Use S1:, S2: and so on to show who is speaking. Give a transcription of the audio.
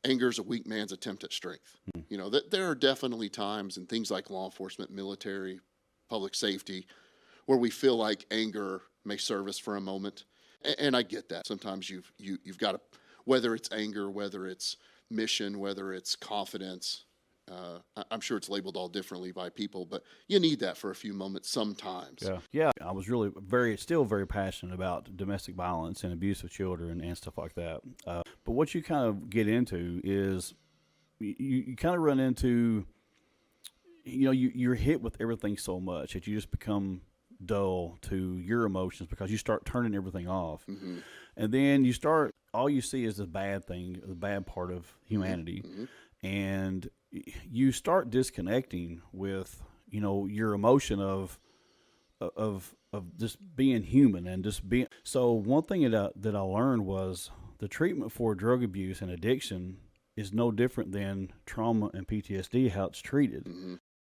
S1: anger is a weak man's attempt at strength. You know, that there are definitely times in things like law enforcement, military, public safety, where we feel like anger may serve us for a moment. And I get that. Sometimes you've got to, whether it's anger, whether it's mission, whether it's confidence, I'm sure it's labeled all differently by people, but you need that for a few moments sometimes.
S2: Yeah. I was really still very passionate about domestic violence and abuse of children and stuff like that. But what you kind of get into is you kind of run into, you know, you're hit with everything so much that you just become dull to your emotions because you start turning everything off.
S1: Mm-hmm.
S2: And then all you see is the bad thing, the bad part of humanity.
S1: Mm-hmm.
S2: And you start disconnecting with, you know, your emotion of just being human and just being. So one thing that I learned was the treatment for drug abuse and addiction is no different than trauma and PTSD, how it's treated.
S1: Mm-hmm.